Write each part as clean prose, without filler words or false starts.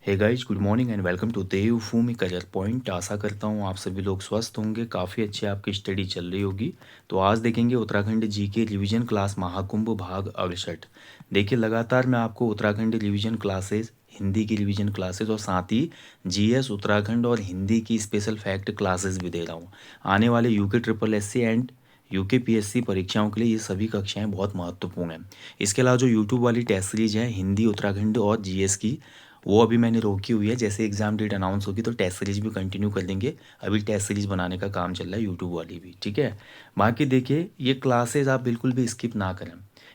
Hey guys, good morning and welcome to Devbhoomi career point. आशा करता हूँ आप सभी लोग स्वस्थ होंगे, काफ़ी अच्छी आपकी स्टडी चल रही होगी। तो आज देखेंगे Uttarakhand GK revision class Mahakumbh भाग 68। देखिए, लगातार मैं आपको उत्तराखंड रिवीजन क्लासेस, हिंदी की रिवीजन क्लासेस और साथ ही जीएस उत्तराखंड और हिंदी की स्पेशल फैक्ट क्लासेस भी दे रहा हूँ। आने वाले UK triple SC and UK PSC परीक्षाओं के लिए ये सभी कक्षाएं बहुत महत्वपूर्ण हैं। इसके अलावा जो यूट्यूब वाली टेस्ट सीरीज है हिंदी उत्तराखंड और जीएस की, वो अभी मैंने रोकी हुई है। जैसे एग्ज़ाम डेट अनाउंस होगी तो टेस्ट सीरीज भी कंटिन्यू कर देंगे। अभी टेस्ट सीरीज बनाने का काम चल रहा है यूट्यूब वाली भी, ठीक है। बाकी देखिए, ये क्लासेस आप बिल्कुल भी स्किप ना करें।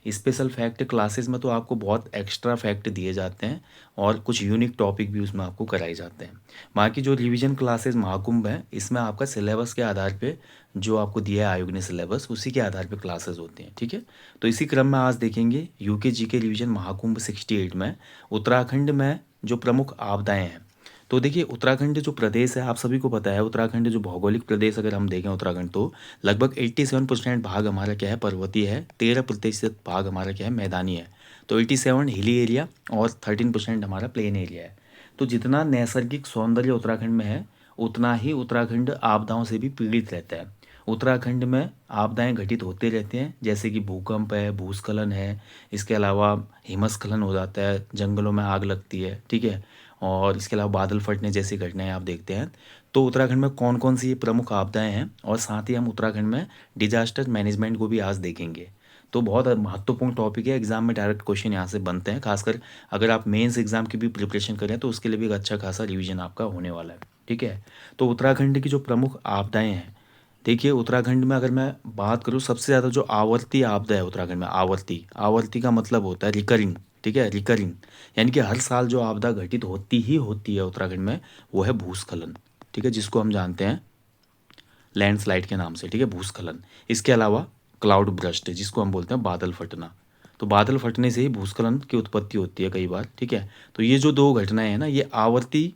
स्पेशल फैक्ट क्लासेस में तो आपको बहुत एक्स्ट्रा फैक्ट दिए जाते हैं और कुछ यूनिक टॉपिक भी उसमें आपको कराए जाते हैं। बाकी जो रिवीजन क्लासेस महाकुंभ है, इसमें आपका सिलेबस के आधार पे, जो आपको दिया है आयोग ने सिलेबस, उसी के आधार पे क्लासेस होती हैं, ठीक है। तो इसी क्रम में आज देखेंगे यूके जी के रिवीजन महाकुंभ 68 में उत्तराखंड में जो प्रमुख आपदाएं हैं। तो देखिए, उत्तराखंड जो प्रदेश है, आप सभी को पता है, उत्तराखंड जो भौगोलिक प्रदेश अगर हम देखें उत्तराखंड, तो लगभग 87% भाग हमारा क्या है, पर्वतीय है। 13% भाग हमारा क्या है, मैदानी है। तो 87 हिली एरिया और 13% हमारा प्लेन एरिया है। तो जितना नैसर्गिक सौंदर्य उत्तराखंड में है, उतना ही उत्तराखंड आपदाओं से भी पीड़ित रहता है। उत्तराखंड में आपदाएं घटित होते रहते हैं, जैसे कि भूकंप है, भूस्खलन है। इसके अलावा हिमस्खलन हो जाता है, जंगलों में आग लगती है, ठीक है। और इसके अलावा बादल फटने जैसी घटनाएं आप देखते हैं। तो उत्तराखंड में कौन कौन सी प्रमुख आपदाएं हैं, और साथ ही हम उत्तराखंड में डिजास्टर मैनेजमेंट को भी आज देखेंगे। तो बहुत महत्वपूर्ण टॉपिक है, एग्जाम में डायरेक्ट क्वेश्चन यहाँ से बनते हैं। खासकर अगर आप मेंस एग्जाम की भी प्रिपरेशन करें तो उसके लिए भी एक अच्छा खासा रिवीजन आपका होने वाला है, ठीक है। तो उत्तराखंड की जो प्रमुख आपदाएं हैं, देखिए उत्तराखंड में अगर मैं बात करूँ, सबसे ज़्यादा जो आवर्ती आपदा है उत्तराखंड में, आवर्ती, आवर्ती का मतलब होता है रिकरिंग, ठीक है, रिकरिंग। यानी कि हर साल जो आपदा घटित होती ही होती है उत्तराखंड में, वो है भूस्खलन, ठीक है, जिसको हम जानते हैं लैंडस्लाइड के नाम से, ठीक है, भूस्खलन। इसके अलावा क्लाउड ब्रस्ट, जिसको हम बोलते हैं बादल फटना। तो बादल फटने से ही भूस्खलन की उत्पत्ति होती है कई बार, ठीक है। तो ये जो दो घटनाएं हैं ना, ये आवर्ती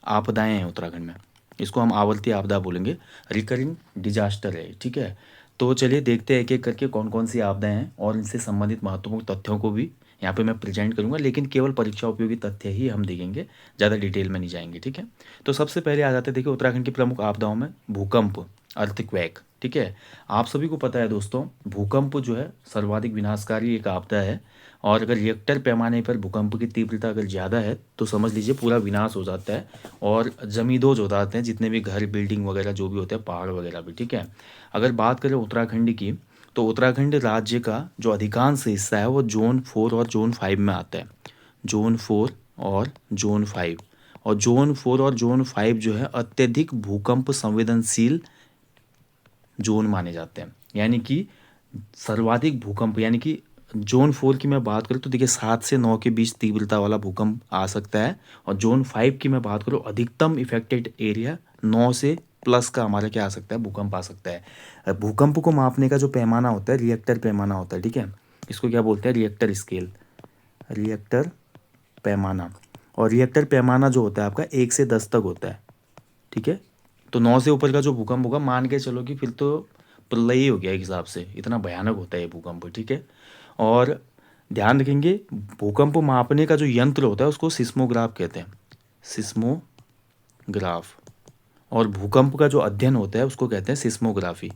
आपदाएं हैं उत्तराखंड में। इसको हम आवर्ती आपदा बोलेंगे, रिकरिंग डिजास्टर है, ठीक है। तो चलिए देखते हैं एक एक करके कौन कौन सी आपदाएं हैं, और इनसे संबंधित महत्वपूर्ण तथ्यों को भी यहाँ पे मैं प्रेजेंट करूंगा, लेकिन केवल परीक्षा उपयोगी तथ्य ही हम देखेंगे, ज़्यादा डिटेल में नहीं जाएंगे, ठीक है। तो सबसे पहले आ जाते हैं, देखिए उत्तराखंड की प्रमुख आपदाओं में भूकंप, अर्थक्वेक, ठीक है। आप सभी को पता है दोस्तों, भूकंप जो है सर्वाधिक विनाशकारी एक आपदा है। और अगर रिएक्टर पैमाने पर भूकंप की तीव्रता अगर ज़्यादा है तो समझ लीजिए पूरा विनाश हो जाता है, और जमींदोज हो जाते हैं जितने भी घर, बिल्डिंग वगैरह जो भी होते हैं, पहाड़ वगैरह भी, ठीक है। अगर बात करें उत्तराखंड की, तो उत्तराखंड राज्य का जो अधिकांश हिस्सा है वो जोन 4 और जोन 5 में आता है। जोन 4 और जोन 5, और जोन 4 और जोन 5 जो है अत्यधिक भूकंप संवेदनशील जोन माने जाते हैं। यानी कि सर्वाधिक भूकंप, यानी कि जोन 4 की मैं बात करूँ तो देखिए 7 से 9 के बीच तीव्रता वाला भूकंप आ सकता है। और जोन 5 की मैं बात करूँ, अधिकतम इफेक्टेड एरिया 9 से प्लस का हमारा क्या आ सकता है, भूकंप आ सकता है। भूकंप को मापने का जो पैमाना होता है, रिएक्टर पैमाना होता है, ठीक है। इसको क्या बोलते हैं, रिएक्टर स्केल, रिएक्टर पैमाना। और रिएक्टर पैमाना जो होता है आपका 1 से 10 तक होता है, ठीक है। तो 9 से ऊपर का जो भूकंप होगा, मान के चलो कि फिर तो प्रलय ही हो गया एक हिसाब से, इतना भयानक होता है ये भूकंप, ठीक है। और ध्यान रखेंगे, भूकंप मापने का जो यंत्र होता है उसको सिस्मोग्राफ कहते हैं, सिस्मोग्राफ। और भूकंप का जो अध्ययन होता है उसको कहते हैं सिस्मोग्राफी,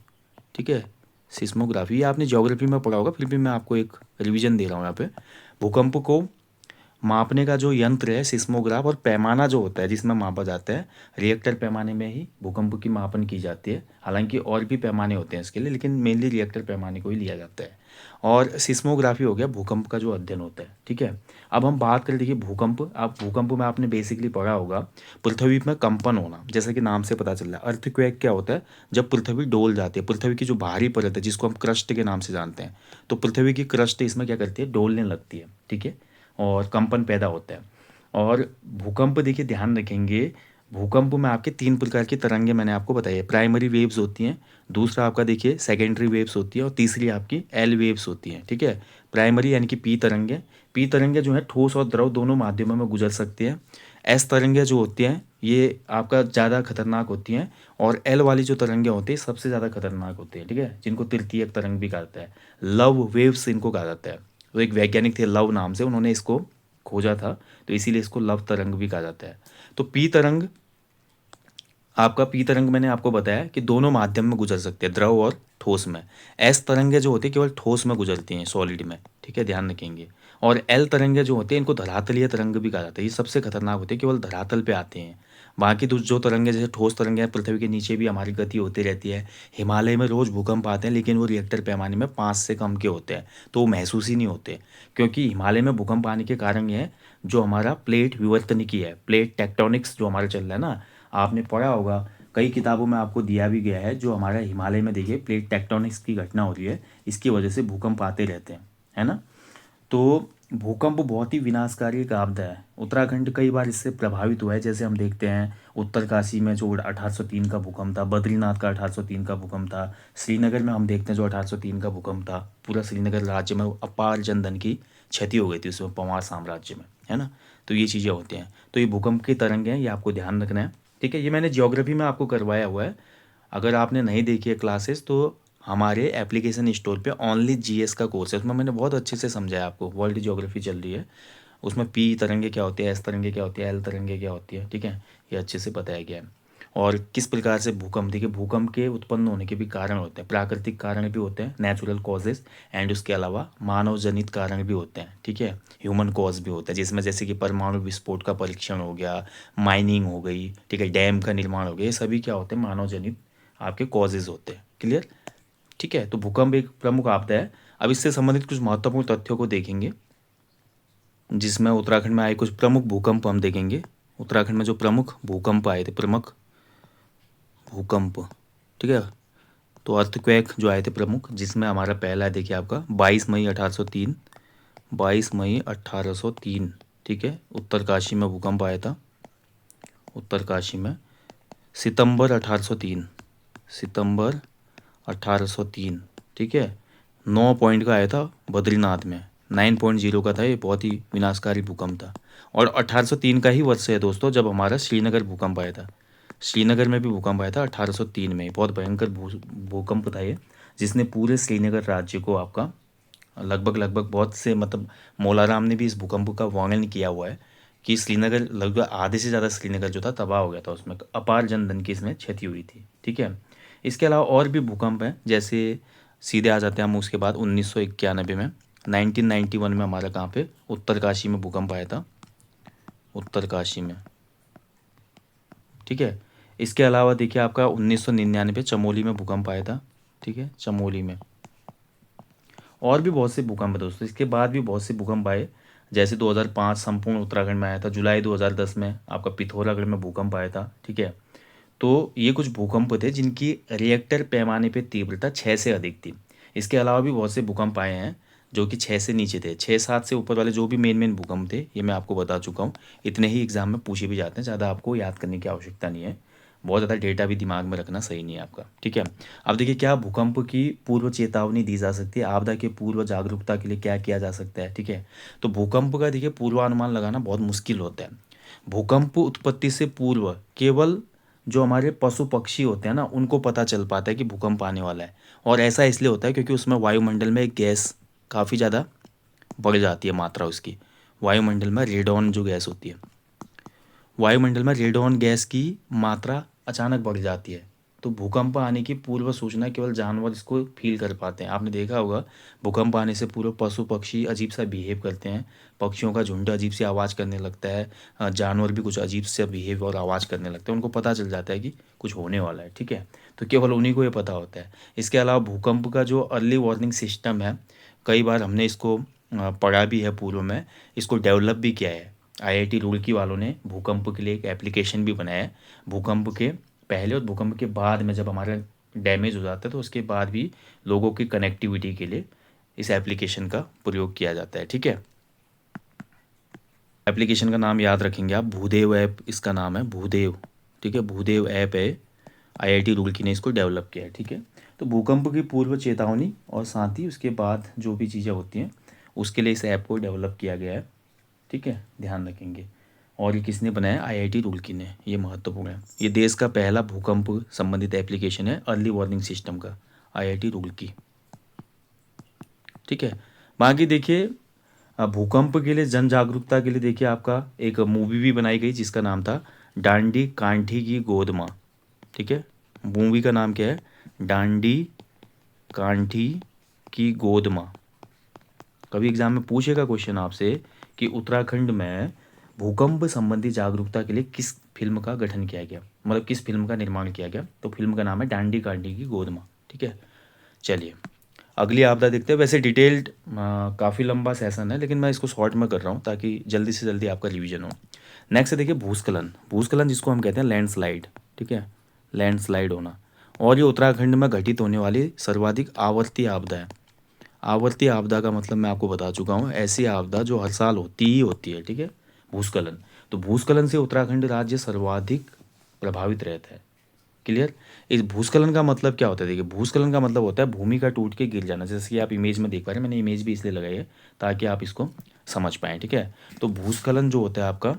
ठीक है। सिस्मोग्राफी, ये आपने ज्योग्राफी में पढ़ा होगा, फिर भी मैं आपको एक रिवीजन दे रहा हूँ यहाँ पे। भूकंप को मापने का जो यंत्र है सिस्मोग्राफ, और पैमाना जो होता है जिसमें मापा जाता है, रिएक्टर पैमाने में ही भूकंप की मापन की जाती है। हालांकि और भी पैमाने होते हैं इसके लिए, लेकिन मेनली रिएक्टर पैमाने को ही लिया जाता है। और सिस्मोग्राफी हो गया भूकंप का जो अध्ययन होता है, ठीक है। अब हम बात करें, देखिए भूकंप, आप भूकंप में आपने बेसिकली पढ़ा होगा पृथ्वी में कंपन होना, जैसे कि नाम से पता चल रहा है। अर्थक्वेक क्या होता है, जब पृथ्वी डोल जाती है, पृथ्वी की जो बाहरी परत है जिसको हम क्रस्ट के नाम से जानते हैं, तो पृथ्वी की क्रस्ट इसमें क्या करती है, डोलने लगती है, ठीक है। और कंपन पैदा होता है। और भूकंप, देखिए ध्यान रखेंगे, भूकंप में आपके 3 प्रकार की तरंगे मैंने आपको बताई है। प्राइमरी वेव्स होती हैं, दूसरा आपका देखिए सेकेंडरी वेव्स होती है, और तीसरी आपकी एल वेव्स होती हैं, ठीक है। प्राइमरी यानी कि पी तरंगे, पी तरंगे जो है ठोस और द्रव दोनों माध्यमों में गुजर सकती हैं। एस तरंगे जो होती हैं ये आपका ज़्यादा खतरनाक होती हैं, और एल वाली जो तरंगे होती हैं सबसे ज़्यादा खतरनाक होती हैं, ठीक है, जिनको तृतीयक तरंग भी कहा जाता है। लव वेव्स इनको कहा जाता है। तो एक वैज्ञानिक थे लव नाम से, उन्होंने इसको खोजा था, तो इसीलिए इसको लव तरंग भी कहा जाता है। तो पी तरंग, आपका पी तरंग मैंने आपको बताया कि दोनों माध्यम में गुजर सकते हैं, द्रव और ठोस में। एस तरंगे जो होती है केवल ठोस में गुजरती हैं, सॉलिड में, ठीक है, ध्यान रखेंगे। और एल तरंगे जो होते हैं इनको धरातलीय तरंग भी कहा जाता है, ये सबसे खतरनाक होते हैं, केवल धरातल पे आते हैं। बाकी जो तरंगे जैसे ठोस तरंगे हैं, पृथ्वी के नीचे भी हमारी गति होती रहती है। हिमालय में रोज भूकंप आते हैं, लेकिन वो रिएक्टर पैमाने में 5 से कम के होते हैं, तो वो महसूस ही नहीं होते। क्योंकि हिमालय में भूकंप आने के कारण ये है, जो हमारा प्लेट विवर्तनिकी है, प्लेट टेक्टोनिक्स जो हमारा चल रहा है ना, आपने पढ़ा होगा, कई किताबों में आपको दिया भी गया है, जो हमारा हिमालय में देखिए प्लेट टेक्टोनिक्स की घटना हो रही है, इसकी वजह से भूकंप आते रहते हैं, है ना। तो भूकंप बहुत ही विनाशकारी एक आपदा है। उत्तराखंड कई बार इससे प्रभावित हुआ है, जैसे हम देखते हैं उत्तरकाशी में जो 1803 का भूकंप था, बद्रीनाथ का 1803 का भूकंप था, श्रीनगर में हम देखते हैं जो 1803 का भूकंप था, पूरा श्रीनगर राज्य में अपार जनधन की क्षति हो गई थी उसमें, पंवार साम्राज्य में, है ना। तो ये चीज़ें होती हैं, तो ये भूकंप की तरंग हैं, ये आपको ध्यान रखना है, ठीक है। ये मैंने ज्योग्राफी में आपको करवाया हुआ है, अगर आपने नहीं देखी है क्लासेस तो हमारे एप्लीकेशन स्टोर पे ओनली जीएस का कोर्स है, उसमें मैंने बहुत अच्छे से समझाया आपको, वर्ल्ड ज्योग्राफी चल रही है, उसमें पी तरंगे क्या होती है, एस तरंगे क्या होती है, एल तरंगे क्या होती है, ठीक है, ये अच्छे से बताया गया है। और किस प्रकार से भूकंप, देखिए भूकंप के उत्पन्न होने के भी कारण होते हैं, प्राकृतिक कारण भी होते हैं, नेचुरल कॉजेज, एंड उसके अलावा मानव जनित कारण भी होते हैं, ठीक है, ह्यूमन कॉज भी होता है, जिसमें जैसे कि परमाणु विस्फोट का परीक्षण हो गया, माइनिंग हो गई, ठीक है, डैम का निर्माण हो गया, ये सभी क्या होते हैं, मानव जनित आपके कॉजेज होते हैं, क्लियर, ठीक है। तो भूकंप एक प्रमुख आपदा है। अब इससे संबंधित कुछ महत्वपूर्ण तथ्यों को देखेंगे, जिसमें उत्तराखंड में आए कुछ प्रमुख भूकंप हम देखेंगे। उत्तराखंड में जो प्रमुख भूकंप आए थे, प्रमुख भूकंप, ठीक है, तो अर्थक्वेक जो आए थे प्रमुख, जिसमें हमारा पहला है, देखिए आपका 22 मई 1803, 22 मई 1803, ठीक है, उत्तरकाशी में भूकंप आया था, उत्तरकाशी में। सितंबर 1803, सितंबर 1803, ठीक है, 9 पॉइंट का आया था बद्रीनाथ में, 9.0 का था, ये बहुत ही विनाशकारी भूकंप था। और 1803 का ही वर्ष है दोस्तों जब हमारा श्रीनगर भूकंप आया था, श्रीनगर में भी भूकंप आया था 1803 में, बहुत भयंकर भूकंप था ये, जिसने पूरे श्रीनगर राज्य को आपका लगभग लगभग बहुत से, मतलब मौलाराम ने भी इस भूकंप का वर्णन किया हुआ है कि श्रीनगर लगभग आधे से ज़्यादा श्रीनगर जो था तबाह हो गया था, उसमें अपार जनधन की इसमें क्षति हुई थी, ठीक है। इसके अलावा और भी भूकंप हैं, जैसे सीधे आ जाते हैं हम उसके बाद 1991 में, 1991 में हमारा कहाँ पे, उत्तरकाशी में भूकंप आया था, उत्तरकाशी में, ठीक है। इसके अलावा देखिए आपका 1999 चमोली में भूकंप आया था, ठीक है, चमोली में। और भी बहुत से भूकंप है दोस्तों, इसके बाद भी बहुत से भूकंप आए, जैसे 2005 संपूर्ण उत्तराखंड में आया था, जुलाई 2010 में आपका पिथौरागढ़ में भूकंप आया था, ठीक है। तो ये कुछ भूकंप थे जिनकी रिएक्टर पैमाने पे तीव्रता 6 से अधिक थी। इसके अलावा भी बहुत से भूकंप आए हैं जो कि 6 से नीचे थे, 6-7 से ऊपर वाले जो भी मेन मेन भूकंप थे ये मैं आपको बता चुका हूँ, इतने ही एग्जाम में पूछे भी जाते हैं, ज़्यादा आपको याद करने की आवश्यकता नहीं है, बहुत ज़्यादा डेटा भी दिमाग में रखना सही नहीं है आपका, ठीक है। अब देखिए क्या भूकंप की पूर्व चेतावनी दी जा सकती है, आपदा के पूर्व जागरूकता के लिए क्या किया जा सकता है, ठीक है। तो भूकंप का देखिए पूर्वानुमान लगाना बहुत मुश्किल होता है। भूकंप उत्पत्ति से पूर्व केवल जो हमारे पशु पक्षी होते हैं ना, उनको पता चल पाता है कि भूकंप आने वाला है, और ऐसा इसलिए होता है क्योंकि उसमें वायुमंडल में एक गैस काफ़ी ज़्यादा बढ़ जाती है, मात्रा उसकी, वायुमंडल में रेडॉन जो गैस होती है, वायुमंडल में रेडॉन गैस की मात्रा अचानक बढ़ जाती है, तो भूकंप आने की पूर्व सूचना केवल जानवर इसको फील कर पाते हैं। आपने देखा होगा भूकंप आने से पूर्व पशु पक्षी अजीब सा बिहेव करते हैं, पक्षियों का झुंड अजीब सी आवाज़ करने लगता है, जानवर भी कुछ अजीब से बिहेव और आवाज़ करने लगते हैं, उनको पता चल जाता है कि कुछ होने वाला है, ठीक है। तो केवल उन्हीं को ये पता होता है। इसके अलावा भूकंप का जो अर्ली वार्निंग सिस्टम है, कई बार हमने इसको पढ़ा भी है पूर्व में, इसको डेवलप भी किया है। आईआईटी रुड़की वालों ने भूकंप के लिए एक एप्लीकेशन भी बनाया है, भूकंप के पहले और भूकंप के बाद में जब हमारा डैमेज हो जाता है तो उसके बाद भी लोगों की कनेक्टिविटी के लिए इस एप्लीकेशन का प्रयोग किया जाता है, ठीक है। एप्लीकेशन का नाम याद रखेंगे आप, भूदेव ऐप इसका नाम है, भूदेव, ठीक है, भूदेव ऐप है, आईआईटी रुड़की ने इसको डेवलप किया है, ठीक है। तो भूकंप की पूर्व चेतावनी और साथ ही उसके बाद जो भी चीज़ें होती हैं उसके लिए इस ऐप को डेवलप किया गया है, ठीक है, ध्यान रखेंगे। और ये किसने बनाया, आईआईटी रुड़की ने, ये महत्वपूर्ण है, ये देश का पहला भूकंप संबंधित एप्लीकेशन है अर्ली वार्निंग सिस्टम का, आईआईटी रुड़की, ठीक है। बाकी देखिए भूकंप के लिए जन जागरूकता के लिए देखिए आपका एक मूवी भी बनाई गई जिसका नाम था डांडी कांठी की गोद माँ। ठीक है, मूवी का नाम क्या है? डांडी कांठी की गोद माँ। कभी एग्जाम में पूछेगा क्वेश्चन आपसे कि उत्तराखंड में भूकंप संबंधी जागरूकता के लिए किस फिल्म का गठन किया गया, मतलब किस फिल्म का निर्माण किया गया, तो फिल्म का नाम है डांडी कांठी की गोद माँ। ठीक है, चलिए अगली आपदा देखते हैं। वैसे डिटेल्ड काफ़ी लंबा सेशन है, लेकिन मैं इसको शॉर्ट में कर रहा हूँ ताकि जल्दी से जल्दी आपका रिवीजन हो। नेक्स्ट देखिए भूस्खलन। भूस्खलन जिसको हम कहते हैं लैंडस्लाइड। ठीक है, लैंडस्लाइड होना, और ये उत्तराखंड में घटित होने वाली सर्वाधिक आवर्ती आपदा है। आवर्ती आपदा का मतलब मैं आपको बता चुका हूँ, ऐसी आपदा जो हर साल होती ही होती है। ठीक है, भूस्खलन। तो भूस्खलन से उत्तराखंड राज्य सर्वाधिक प्रभावित रहता है। क्लियर? इस भूस्खलन का मतलब क्या होता है? देखिए भूस्खलन का मतलब होता है भूमि का टूट के गिर जाना, जैसे कि आप इमेज में देख पा रहे हैं। मैंने इमेज भी इसलिए लगाई है ताकि आप इसको समझ पाएँ। ठीक है, तो भूस्खलन जो होता है आपका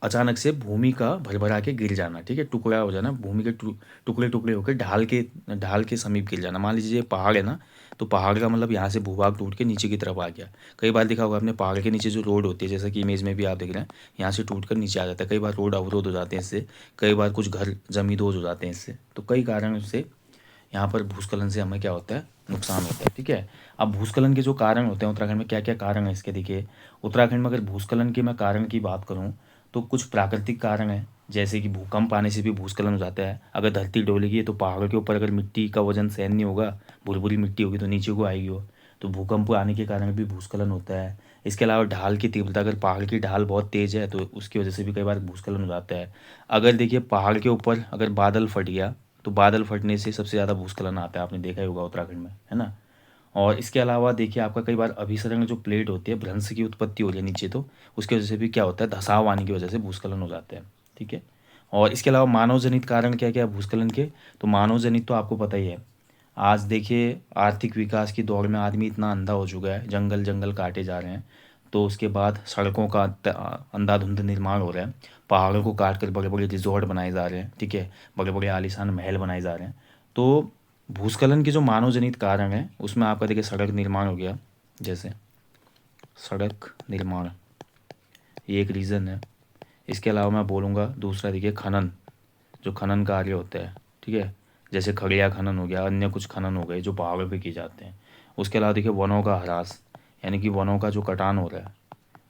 अचानक से भूमि का भरभरा के गिर जाना। ठीक है, टुकड़ा हो जाना, भूमि के टुकड़े टुकड़े होकर ढाल के समीप गिर जाना। मान लीजिए पहाड़ है ना, तो पहाड़ का मतलब यहाँ से भूभाग टूट के नीचे की तरफ आ गया। कई बार देखा होगा आपने, पहाड़ के नीचे जो रोड होती है, जैसा कि इमेज में भी आप देख रहे हैं, यहाँ से टूट कर नीचे आ जाता है। कई बार रोड अवरोध हो जाते हैं इससे, कई बार कुछ घर जमींदोज हो जाते हैं इससे। तो कई कारणों से यहाँ पर भूस्खलन से हमें क्या होता है? नुकसान होता है। ठीक है, अब भूस्खलन के जो कारण होते हैं उत्तराखंड में, क्या क्या कारण है इसके? देखिए उत्तराखंड में अगर भूस्खलन के मैं कारण की बात करूँ तो कुछ प्राकृतिक कारण हैं, जैसे कि भूकंप आने से भी भूस्खलन हो जाता है। अगर धरती डोलेगी तो पहाड़ों के ऊपर अगर मिट्टी का वजन सहन नहीं होगा, भुरभुरी मिट्टी होगी तो नीचे को आएगी वो, तो भूकंप आने के कारण भी भूस्खलन होता है। इसके अलावा ढाल की तीव्रता, अगर पहाड़ की ढाल बहुत तेज़ है तो उसकी वजह से भी कई बार भूस्खलन हो जाता है। अगर देखिए पहाड़ के ऊपर अगर बादल फट गया तो बादल फटने से सबसे ज़्यादा भूस्खलन आता है, आपने देखा ही होगा उत्तराखंड में, है ना। और इसके अलावा देखिए आपका कई बार अभिसरण जो प्लेट होती है, भ्रंश की उत्पत्ति हो रही है नीचे, तो उसकी वजह से भी क्या होता है? धसाव आने की वजह से भूस्खलन हो जाते हैं। ठीक है, और इसके अलावा मानव जनित कारण क्या क्या है भूस्खलन के? तो मानव जनित तो आपको पता ही है। आज देखिए आर्थिक विकास की दौड़ में आदमी इतना अंधा हो चुका है, जंगल जंगल काटे जा रहे हैं, तो उसके बाद सड़कों का अंधाधुंध निर्माण हो रहा है, पहाड़ों को काट कर बड़े बड़े रिजॉर्ट बनाए जा रहे हैं। ठीक है, बड़े बड़े आलीशान महल बनाए जा रहे हैं। तो भूस्खलन के जो मानव जनित कारण है उसमें आपका देखिए सड़क निर्माण हो गया, जैसे सड़क निर्माण, ये एक रीज़न है। इसके अलावा मैं बोलूँगा दूसरा देखिए खनन, जो खनन कार्य होता है। ठीक है, जैसे खड़िया खनन हो गया, अन्य कुछ खनन हो गए जो पहाड़ों पे किए जाते हैं। उसके अलावा देखिए वनों का ह्रास, यानी कि वनों का जो कटान हो रहा है,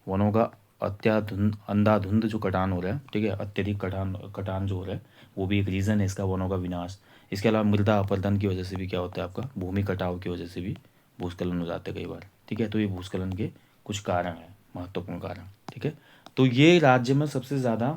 वनों का अंधाधुंध जो कटान हो रहा है। ठीक है, अत्यधिक कटान कटान जो हो रहा है वो भी एक रीज़न है इसका, वनों का विनाश। इसके अलावा मृदा अपरदन की वजह से भी क्या होता है आपका? भूमि कटाव की वजह से भी भूस्खलन हो जाते हैं कई बार। ठीक है, तो ये भूस्खलन के कुछ कारण हैं, महत्वपूर्ण कारण। ठीक है, तो ये राज्य में सबसे ज़्यादा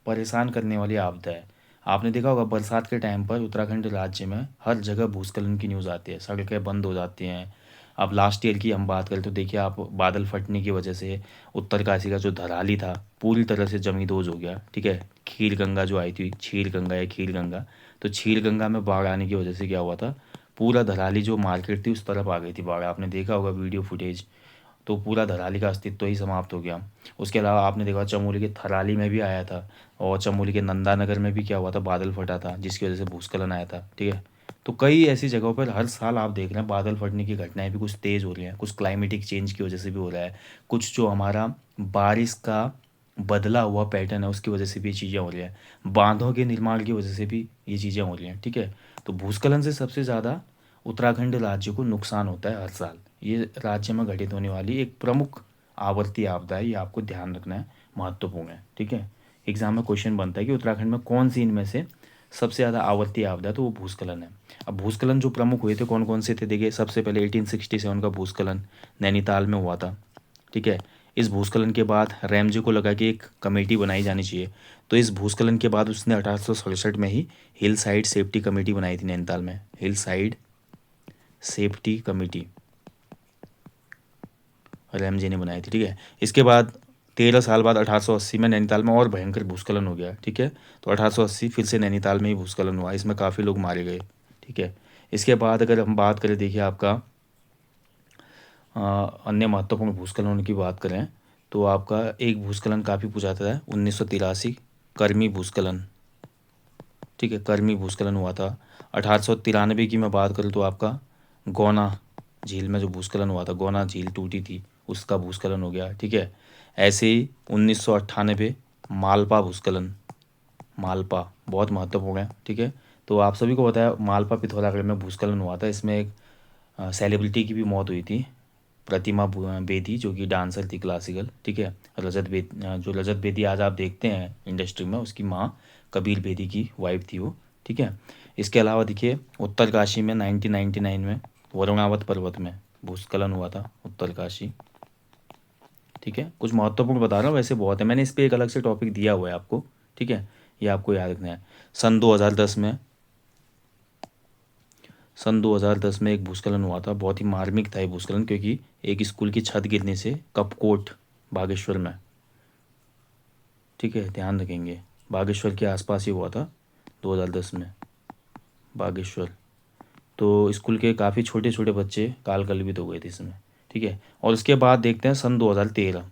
परेशान करने वाली आपदा है। आपने देखा होगा बरसात के टाइम पर उत्तराखंड राज्य में हर जगह भूस्खलन की न्यूज़ आती है, सड़कें बंद हो जाती हैं। अब लास्ट ईयर की हम बात करें तो देखिए आप, बादल फटने की वजह से उत्तरकाशी का जो धराली था पूरी तरह से जमींदोज हो गया। ठीक है, खीर गंगा जो आई थी, क्षीर गंगा या खीर गंगा, तो क्षीर गंगा में बाढ़ आने की वजह से क्या हुआ था? पूरा धराली जो मार्केट थी उस तरफ आ गई थी बाढ़, आपने देखा होगा वीडियो फुटेज। तो पूरा धराली का अस्तित्व ही समाप्त हो गया। उसके अलावा आपने देखा चमोली के थराली में भी आया था, और चमोली के नंदानगर में भी क्या हुआ था? बादल फटा था जिसकी वजह से भूस्खलन आया था। ठीक है, तो कई ऐसी जगहों पर हर साल आप देख रहे हैं बादल फटने की घटनाएं भी कुछ तेज़ हो रही हैं, कुछ क्लाइमेटिक चेंज की वजह से भी हो रहा है, कुछ जो हमारा बारिश का बदला हुआ पैटर्न है उसकी वजह से भी ये चीज़ें हो रही हैं, बांधों के निर्माण की वजह से भी ये चीज़ें हो रही हैं। ठीक है, तो भूस्खलन से सबसे ज़्यादा उत्तराखंड राज्य को नुकसान होता है हर साल। ये राज्य में घटित होने वाली एक प्रमुख आवर्ती आपदा है, ये आपको ध्यान रखना है, महत्वपूर्ण है। ठीक है, एग्जाम में क्वेश्चन बनता है कि उत्तराखंड में कौन सी इनमें से सबसे ज़्यादा आवर्ती आपदा है, तो वो भूस्खलन है। अब भूस्खलन जो प्रमुख हुए थे कौन कौन से थे? देखिए सबसे पहले 1867 का भूस्खलन नैनीताल में हुआ था। ठीक है, इस भूस्खलन के बाद रैमजे को लगा कि एक कमेटी बनाई जानी चाहिए, तो इस भूस्खलन के बाद उसने 1867 में ही हिल साइड सेफ्टी कमेटी बनाई थी नैनीताल में, hill side safety committee Ramsay ने बनाई थी। ठीक है, इसके बाद 13 साल बाद 1880 में नैनीताल में और भयंकर भूस्खलन हो गया। ठीक है, तो 1880 फिर से नैनीताल में ही भूस्खलन हुआ, इसमें काफ़ी लोग मारे गए। ठीक है, इसके बाद अगर हम बात करें देखिए आपका अन्य महत्वपूर्ण भूस्खलनों की बात करें तो आपका एक भूस्खलन काफ़ी पूछा जाता है 1983 कर्मी भूस्खलन। ठीक है, कर्मी भूस्खलन हुआ था। 1893 की मैं बात करूँ तो आपका गौना झील में जो भूस्खलन हुआ था, गौना झील टूटी थी उसका भूस्खलन हो गया, ठीक है। ऐसे ही 1998 मालपा भूस्खलन, मालपा बहुत महत्वपूर्ण है, ठीक है। तो आप सभी को पता है मालपा पिथौरागढ़ में भूस्खलन हुआ था। इसमें एक सेलिब्रिटी की भी मौत हुई थी, प्रतिमा बेदी, जो कि डांसर थी क्लासिकल, ठीक है। जो रजत बेदी आज आप देखते हैं इंडस्ट्री में, उसकी माँ कबीर बेदी की वाइफ थी वो, ठीक है। इसके अलावा देखिए उत्तरकाशी में 1999 में वरुणावत पर्वत में भूस्खलन हुआ था, उत्तरकाशी, ठीक है। कुछ महत्वपूर्ण बता रहा हूँ, वैसे बहुत है, मैंने इस पर एक अलग से टॉपिक दिया हुआ है आपको, ठीक है। ये आपको याद रखना है। सन 2010 में सन 2010 में एक भूस्खलन हुआ था, बहुत ही मार्मिक था ये भूस्खलन, क्योंकि एक स्कूल की छत गिरने से कपकोट, बागेश्वर में, ठीक है, ध्यान रखेंगे, बागेश्वर के आसपास ही हुआ था 2010 में, बागेश्वर। तो स्कूल के काफ़ी छोटे छोटे बच्चे काल कलवित हो गए थे इसमें, ठीक है। और उसके बाद देखते हैं सन 2013,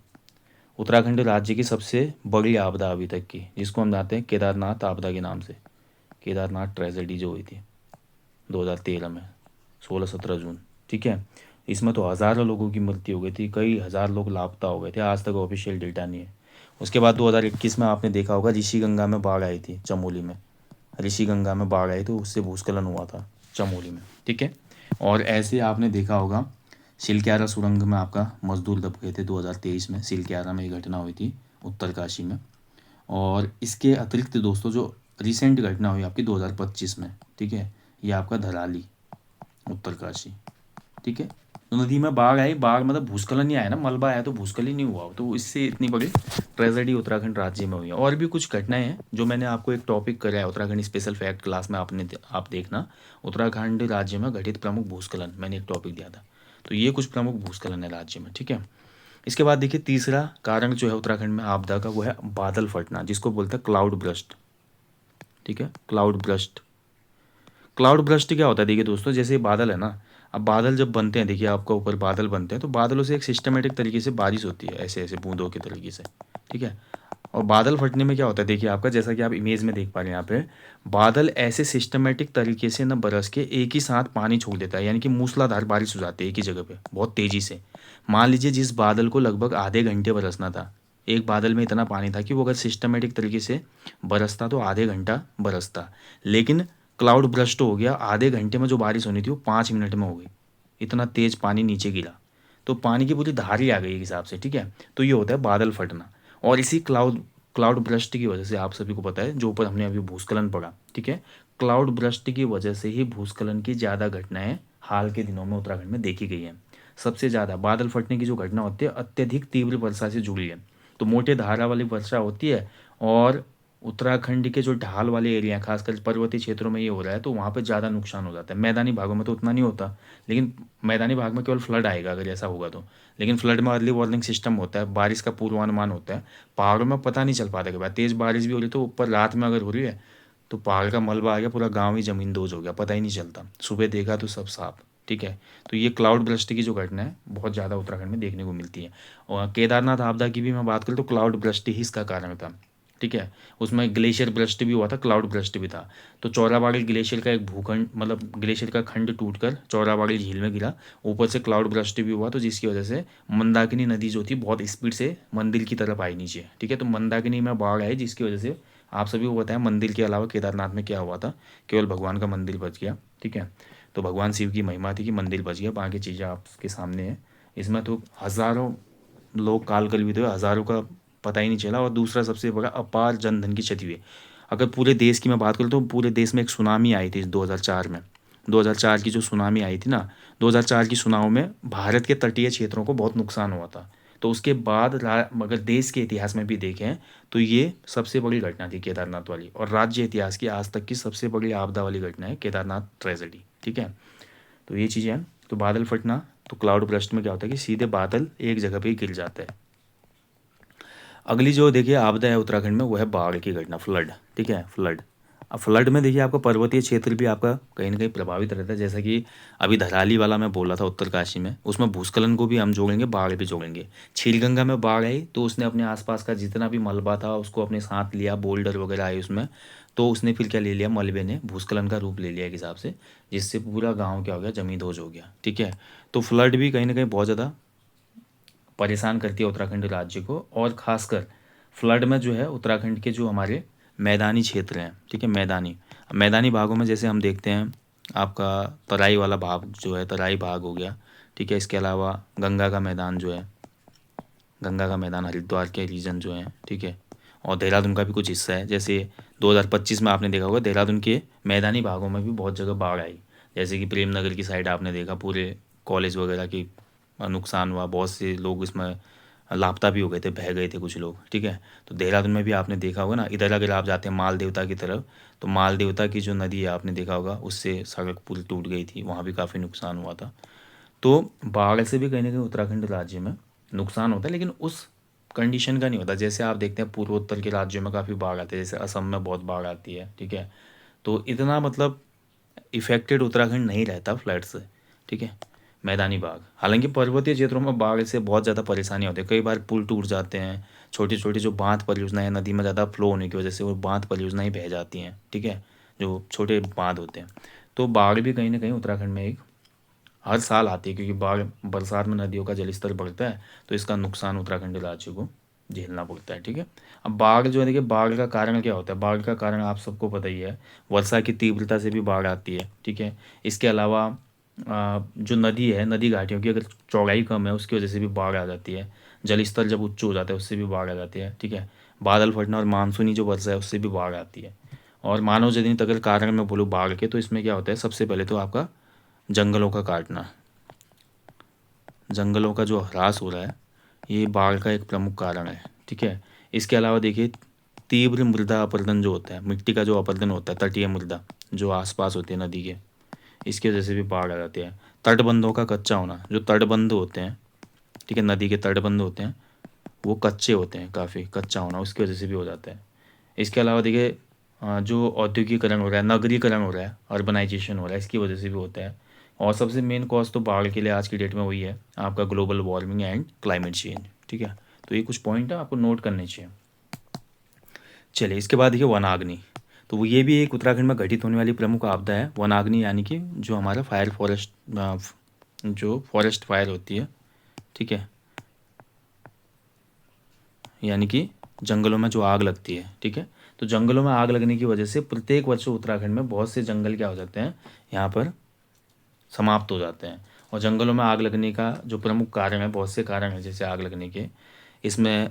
उत्तराखंड राज्य की सबसे बड़ी आपदा अभी तक की, जिसको हम जानते हैं केदारनाथ आपदा के नाम से, केदारनाथ ट्रेजेडी जो हुई थी 2013 में, 16-17 जून, ठीक है। इसमें तो हज़ारों लोगों की मृत्यु हो गई थी, कई हज़ार लोग लापता हो गए थे, आज तक ऑफिशियल डेटा नहीं है। उसके बाद 2021 में आपने देखा होगा ऋषिगंगा में बाढ़ आई थी, चमोली में, ऋषिगंगा में बाढ़ आई तो उससे भूस्खलन हुआ था चमोली में, ठीक है। और ऐसे आपने देखा होगा सिलक्यारा सुरंग में आपका मजदूर दब गए थे 2023 में, सिलक्यारा में ये घटना हुई थी उत्तरकाशी में। और इसके अतिरिक्त दोस्तों जो रिसेंट घटना हुई आपकी 2025 में, ठीक है, ये आपका धराली, उत्तरकाशी, ठीक है। तो नदी में बाढ़ आई, बाढ़ मतलब भूस्खलन ही आया ना, मलबा आया तो भूस्खलन ही नहीं हुआ, तो इससे इतनी बड़ी ट्रेजेडी उत्तराखंड राज्य में हुई है। और भी कुछ घटनाएं हैं जो मैंने आपको एक टॉपिक कराया है उत्तराखंड स्पेशल फैक्ट क्लास में, आप देखना, उत्तराखंड राज्य में घटित प्रमुख भूस्खलन, मैंने एक टॉपिक दिया था। तो ये कुछ प्रमुख भूस्खलन है राज्य में, ठीक है। इसके बाद देखिए तीसरा कारण जो है उत्तराखंड में आपदा का, वो है बादल फटना, जिसको बोलते हैं क्लाउड ब्रस्ट, ठीक है, क्लाउड ब्रस्ट। क्लाउड ब्रस्ट क्या होता है, देखिए दोस्तों, जैसे बादल है ना, अब बादल जब बनते हैं, देखिए आपका ऊपर बादल बनते हैं, तो बादलों से एक सिस्टमेटिक तरीके से बारिश होती है, ऐसे ऐसे बूंदों के तरीके से, ठीक है। और बादल फटने में क्या होता है, देखिए आपका, जैसा कि आप इमेज में देख पा रहे हैं यहाँ पे, बादल ऐसे सिस्टमेटिक तरीके से न बरस के एक ही साथ पानी छोड़ देता है, यानी कि मूसलाधार बारिश हो जाती है एक ही जगह पे बहुत तेज़ी से। मान लीजिए जिस बादल को लगभग आधे घंटे बरसना था, एक बादल में इतना पानी था कि वो अगर सिस्टमेटिक तरीके से बरसता तो आधे घंटा बरसता, लेकिन क्लाउड ब्रस्ट हो गया, आधे घंटे में जो बारिश होनी थी वो 5 मिनट में हो गई, इतना तेज़ पानी नीचे गिरा, तो पानी की पूरी धार ही आ गई एक हिसाब से, ठीक है। तो ये होता है बादल फटना। और इसी क्लाउड क्लाउड ब्रस्ट की वजह से आप सभी को पता है, जो ऊपर हमने अभी भूस्खलन पढ़ा, ठीक है, क्लाउड ब्रस्ट की वजह से ही भूस्खलन की ज़्यादा घटनाएं हाल के दिनों में उत्तराखंड में देखी गई हैं। सबसे ज़्यादा बादल फटने की जो घटना होती है अत्यधिक तीव्र वर्षा से जुड़ी है, तो मोटे धारा वाली वर्षा होती है। और उत्तराखंड के जो ढाल वाले एरिया हैं, खासकर पर्वतीय क्षेत्रों में ये हो रहा है, तो वहाँ पे ज़्यादा नुकसान हो जाता है। मैदानी भागों में तो उतना नहीं होता, लेकिन मैदानी भाग में केवल फ्लड आएगा अगर ऐसा होगा तो। लेकिन फ्लड में अर्ली वार्निंग सिस्टम होता है, बारिश का पूर्वानुमान होता है। पहाड़ों में पता नहीं चल पाता कि भाई तेज़ बारिश भी हो रही है, तो ऊपर रात में अगर हो रही है तो पहाड़ का मलबा आ गया, पूरा गाँव ही ज़मीन दोज हो गया, पता ही नहीं चलता, सुबह देखा तो सब साफ, ठीक है। तो ये क्लाउड ब्रस्ट की जो घटना है बहुत ज़्यादा उत्तराखंड में देखने को मिलती है। और केदारनाथ आपदा की भी मैं बात करूँ तो क्लाउड ब्रस्ट ही इसका कारण था, ठीक है। उसमें ग्लेशियर ब्रस्ट भी हुआ था, क्लाउड ब्रस्ट भी था। तो चौराबाड़ी ग्लेशियर का एक भूखंड, मतलब ग्लेशियर का खंड टूटकर चौराबाड़ी झील में गिरा, ऊपर से क्लाउड ब्रस्ट भी हुआ, तो जिसकी वजह से मंदाकिनी नदी जो थी बहुत स्पीड से मंदिर की तरफ आई नीचे, ठीक है। तो मंदाकिनी में बाढ़ आई, जिसकी वजह से आप सभी को बताया मंदिर के अलावा केदारनाथ में क्या हुआ था, केवल भगवान का मंदिर बच गया, ठीक है। तो भगवान शिव की महिमा थी कि मंदिर बच गया, बाकी चीज़ें आपके सामने हैं। इसमें तो हज़ारों लोग काल कलवित हुए, हज़ारों का पता ही नहीं चला। और दूसरा सबसे बड़ा, अपार जनधन की क्षति हुई। अगर पूरे देश की मैं बात करूँ तो पूरे देश में एक सुनामी आई थी 2004 में, 2004 की जो सुनामी आई थी ना, 2004 की सुनामी में भारत के तटीय क्षेत्रों को बहुत नुकसान हुआ था। तो उसके बाद अगर देश के इतिहास में भी देखें तो ये सबसे बड़ी घटना थी केदारनाथ वाली, और राज्य इतिहास की आज तक की सबसे बड़ी आपदा वाली घटना है केदारनाथ ट्रेजेडी, ठीक है। तो ये चीज़ें हैं। तो बादल फटना, तो क्लाउड ब्रस्ट में क्या होता है कि सीधे बादल एक जगह पे ही गिर जाते हैं। अगली जो देखिए आपदा है उत्तराखंड में, वो है बाढ़ की घटना, फ्लड, ठीक है, फ्लड। अब फ्लड में देखिए आपका पर्वतीय क्षेत्र भी आपका कहीं ना कहीं प्रभावित रहता है, जैसा कि अभी धराली वाला मैं बोला था उत्तरकाशी में, उसमें भूस्खलन को भी हम जोड़ेंगे, बाढ़ भी जोड़ेंगे। छीलगंगा में बाढ़ आई तो उसने अपने आसपास का जितना भी मलबा था उसको अपने साथ लिया, बोल्डर वगैरह आए उसमें, तो उसने फिर क्या ले लिया, मलबे ने भूस्खलन का रूप ले लिया एक हिसाब से, जिससे पूरा गाँव क्या हो गया, जमींदोज हो गया, ठीक है। तो फ्लड भी कहीं ना कहीं बहुत ज़्यादा परेशान करती है उत्तराखंड राज्य को। और ख़ासकर फ्लड में जो है उत्तराखंड के जो हमारे मैदानी क्षेत्र हैं, ठीक है, मैदानी भागों में जैसे हम देखते हैं आपका तराई वाला भाग जो है, तराई भाग हो गया, ठीक है। इसके अलावा गंगा का मैदान जो है, गंगा का मैदान हरिद्वार के रीजन जो है, ठीक है। और देहरादून का भी कुछ हिस्सा है। जैसे 2025 में आपने देखा होगा देहरादून के मैदानी भागों में भी बहुत जगह बाढ़ आई। जैसे कि प्रेमनगर की साइड आपने देखा पूरे कॉलेज वगैरह की नुकसान हुआ, बहुत से लोग इसमें लापता भी हो गए थे, बह गए थे कुछ लोग, ठीक है। तो देहरादून में भी आपने देखा होगा ना, इधर अगर आप जाते हैं माल देवता की तरफ, तो माल देवता की जो नदी है आपने देखा होगा, उससे सड़क पुल टूट गई थी, वहाँ भी काफ़ी नुकसान हुआ था। तो बाढ़ से भी कहीं ना कहीं उत्तराखंड राज्य में नुकसान होता है, लेकिन उस कंडीशन का नहीं होता। जैसे आप देखते हैं पूर्वोत्तर के राज्यों में काफ़ी बाढ़ आती है, जैसे असम में बहुत बाढ़ आती है, ठीक है। तो इतना मतलब इफ़ेक्टेड उत्तराखंड नहीं रहता फ्लड से, ठीक है, मैदानी भाग। हालांकि पर्वतीय क्षेत्रों में बाढ़ से बहुत ज़्यादा परेशानी होती है, कई बार पुल टूट जाते हैं, छोटी छोटी जो बांध परियोजनाएं नदी में ज़्यादा फ्लो होने की वजह से वो बांध परियोजनाएं बह जाती हैं, ठीक है, जो छोटे बांध होते हैं। तो बाढ़ भी कहीं ना कहीं उत्तराखंड में एक हर साल आती है, क्योंकि बाढ़ बरसात में नदियों का जलस्तर बढ़ता है, तो इसका नुकसान उत्तराखंड राज्य को झेलना पड़ता है, ठीक है। अब बाढ़ जो है, देखिए बाढ़ का कारण क्या होता है, बाढ़ का कारण आप सबको पता ही है, वर्षा की तीव्रता से भी बाढ़ आती है, ठीक है। इसके अलावा जो नदी है, नदी घाटियों की अगर चौड़ाई कम है उसकी वजह से भी बाढ़ आ जाती है, जलस्तर जब उच्च हो जाता है उससे भी बाढ़ आ जाती है, ठीक है। बादल फटना और मानसूनी जो वर्षा है उससे भी बाढ़ आती है। और मानव जनित अगर कारण मैं बोलूँ बाढ़ के, तो इसमें क्या होता है, सबसे पहले तो आपका जंगलों का काटना, जंगलों का जो ह्रास हो रहा है, ये बाढ़ का एक प्रमुख कारण है, ठीक है। इसके अलावा देखिए तीव्र मृदा अपरदन जो होता है, मिट्टी का जो अपरदन होता है, तटीय मृदा जो आसपास होती है नदी के, इसकी वजह से भी बाढ़ आ जाती है। तटबंधों का कच्चा होना, जो तटबंध होते हैं, ठीक है, नदी के तटबंध होते हैं, वो कच्चे होते हैं, काफ़ी कच्चा होना उसकी वजह से भी हो जाता है। इसके अलावा देखिए जो औद्योगिकरण हो रहा है, नगरीकरण हो रहा है, अर्बनाइजेशन हो रहा है, इसकी वजह से भी होता है। और सबसे मेन कॉज तो बाढ़ के लिए आज की डेट में वही है, आपका global warming and climate change, ठीक है। तो ये कुछ पॉइंट है आपको नोट करने चाहिए। चलिए इसके बाद देखिए वनाग्नि। तो वो ये भी एक उत्तराखंड में घटित होने वाली प्रमुख आपदा है, वनाग्नि, यानी कि जो हमारा फायर फॉरेस्ट, जो फॉरेस्ट फायर होती है, ठीक है, यानी कि जंगलों में जो आग लगती है, ठीक है। तो जंगलों में आग लगने की वजह से प्रत्येक वर्ष उत्तराखंड में बहुत से जंगल क्या हो जाते हैं, यहाँ पर समाप्त हो जाते हैं। और जंगलों में आग लगने का जो प्रमुख कारण है, बहुत से कारण हैं जैसे आग लगने के, इसमें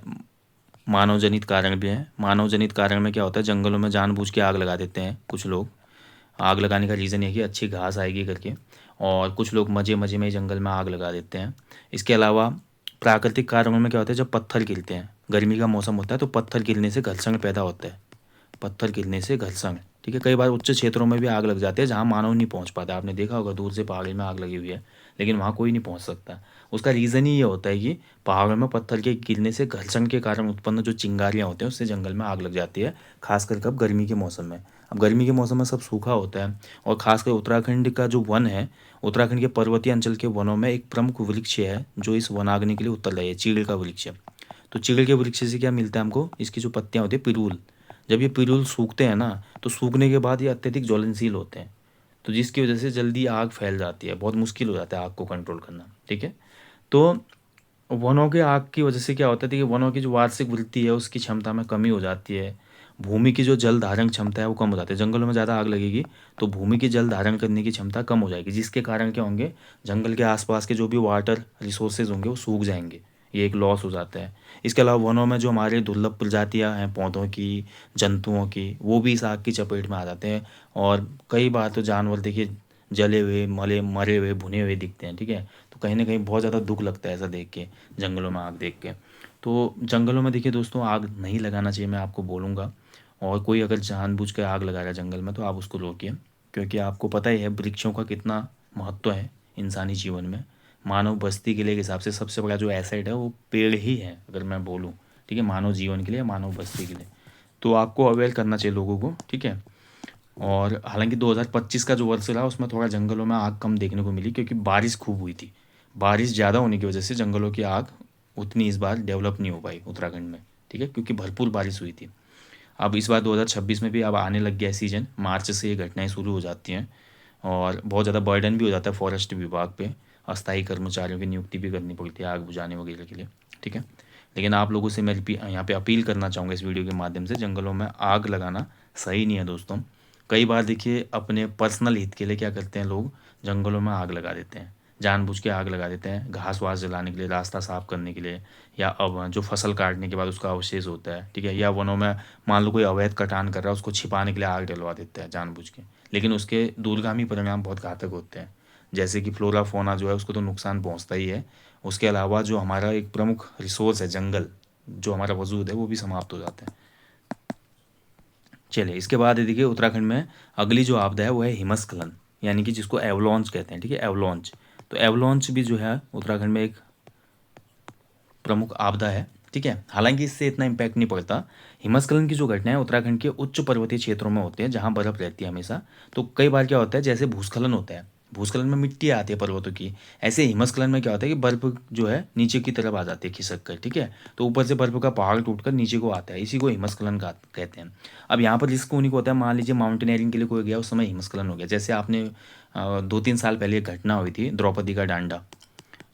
मानव जनित कारण भी हैं। मानव जनित कारण में क्या होता है, जंगलों में जानबूझ के आग लगा देते हैं कुछ लोग। आग लगाने का रीज़न ये है कि अच्छी घास आएगी करके, और कुछ लोग मज़े मज़े में ही जंगल में आग लगा देते हैं। इसके अलावा प्राकृतिक कारणों में क्या होता है, जब पत्थर गिरते हैं, गर्मी का मौसम होता है तो पत्थर गिरने से घर्षण पैदा होता है, पत्थर गिरने से घर्षण, ठीक है। कई बार उच्च क्षेत्रों में भी आग लग जाती है जहाँ मानव नहीं पहुँच पाता, आपने देखा होगा दूर से पहाड़ी में आग लगी हुई है, लेकिन वहाँ कोई नहीं पहुँच सकता। उसका रीज़न ही ये होता है कि पहाड़ों में पत्थर के गिरने से घर्षण के कारण उत्पन्न जो चिंगारियाँ होते हैं उससे जंगल में आग लग जाती है, खासकर कब, गर्मी के मौसम में। अब गर्मी के मौसम में सब सूखा होता है, और खासकर उत्तराखंड का जो वन है, उत्तराखंड के पर्वतीय अंचल के वनों में एक प्रमुख वृक्ष है जो इस वनाग्नि के लिए उत्तरदायी है, चीड़ का वृक्ष है। तो चीड़ के वृक्ष से क्या मिलता है हमको, इसकी जो पत्तियाँ होती है पिरूल, जब ये पिरूल सूखते हैं ना, तो सूखने के बाद ये अत्यधिक ज्वलनशील होते हैं, तो जिसकी वजह से जल्दी आग फैल जाती है, बहुत मुश्किल हो जाता है आग को कंट्रोल करना, ठीक है। तो वनों के आग की वजह से क्या होता है कि वनों की जो वार्षिक वृद्धि है उसकी क्षमता में कमी हो जाती है, भूमि की जो जल धारण क्षमता है वो कम हो जाती है। जंगलों में ज़्यादा आग लगेगी तो भूमि की जल धारण करने की क्षमता कम हो जाएगी, जिसके कारण क्या होंगे, जंगल के आसपास के जो भी वाटर रिसोर्सेज होंगे वो सूख जाएंगे, ये एक लॉस हो जाता है। इसके अलावा वनों में जो हमारे दुर्लभ प्रजातियां हैं पौधों की, जंतुओं की, वो भी इस आग की चपेट में आ जाते हैं। और कई बार तो जानवर देखिए जले हुए, मरे हुए, भुने हुए दिखते हैं, ठीक है। तो कहीं ना कहीं बहुत ज़्यादा दुख लगता है ऐसा देख के, जंगलों में आग देख के। तो जंगलों में देखिए दोस्तों आग नहीं लगाना चाहिए, मैं आपको बोलूँगा। और कोई अगर जानबूझ कर आग लगा रहा है जंगल में तो आप उसको रोकिए, क्योंकि आपको पता ही है वृक्षों का कितना महत्व है इंसानी जीवन में। मानव बस्ती के लिए के हिसाब से सबसे बड़ा जो एसेट है वो पेड़ ही है, अगर मैं बोलूँ, ठीक है, मानव जीवन के लिए, मानव बस्ती के लिए। तो आपको अवेयर करना चाहिए लोगों को, ठीक है। और हालांकि 2025 का जो वर्ष रहा उसमें थोड़ा जंगलों में आग कम देखने को मिली, क्योंकि बारिश खूब हुई थी। बारिश ज़्यादा होने की वजह से जंगलों की आग उतनी इस बार डेवलप नहीं हो पाई उत्तराखंड में, ठीक है, क्योंकि भरपूर बारिश हुई थी। अब इस बार 2026 में भी अब आने लग गया सीजन, मार्च से ये घटनाएं शुरू हो जाती हैं, और बहुत ज़्यादा बर्डन भी हो जाता है फॉरेस्ट विभाग पे। अस्थायी कर्मचारियों की नियुक्ति भी करनी पड़ती है आग बुझाने वगैरह के लिए, ठीक है। लेकिन आप लोगों से मैं यहाँ पे अपील करना चाहूँगा इस वीडियो के माध्यम से, जंगलों में आग लगाना सही नहीं है दोस्तों। कई बार देखिए अपने पर्सनल हित के लिए क्या करते हैं लोग, जंगलों में आग लगा देते हैं, जानबूझ के आग लगा देते हैं, घास वास जलाने के लिए, रास्ता साफ करने के लिए, या अब जो फसल काटने के बाद उसका अवशेष होता है, ठीक है, या वनों में मान लो कोई अवैध कटान कर रहा है उसको छिपाने के लिए आग डलवा देते हैं जानबूझ के। लेकिन उसके दूरगामी परिणाम बहुत घातक होते हैं, जैसे कि फ्लोरा फोना जो है उसको तो नुकसान पहुंचता ही है, उसके अलावा जो हमारा एक प्रमुख रिसोर्स है जंगल, जो हमारा वजूद है, वो भी समाप्त हो जाता है। चलिए इसके बाद देखिए उत्तराखंड में अगली जो आपदा है वो है हिमस्खलन, यानी कि जिसको एवलॉन्च कहते हैं, ठीक है, एवलॉन्च। तो एवलॉन्च भी जो है उत्तराखंड में एक प्रमुख आपदा है, ठीक है। हालांकि इससे इतना इम्पैक्ट नहीं पड़ता। हिमस्खलन की जो घटना है उत्तराखंड के उच्च पर्वतीय क्षेत्रों में होते हैं जहाँ बर्फ रहती है हमेशा। तो कई बार क्या होता है, जैसे भूस्खलन होता है, भूस्खलन में मिट्टी आती है पर्वतों की, ऐसे हिमस्खलन में क्या होता है कि बर्फ जो है नीचे की तरफ आ जाती है खिसक कर, ठीक है। तो ऊपर से बर्फ का पहाड़ टूटकर नीचे को आता है, इसी को हिमस्खलन का कहते हैं। अब यहाँ पर रिस्क उन्हीं को होता है, मान लीजिए माउंटेनियरिंग के लिए कोई गया, उस समय हिमस्खलन हो गया, जैसे आपने 2-3 साल पहले एक घटना हुई थी द्रौपदी का डांडा,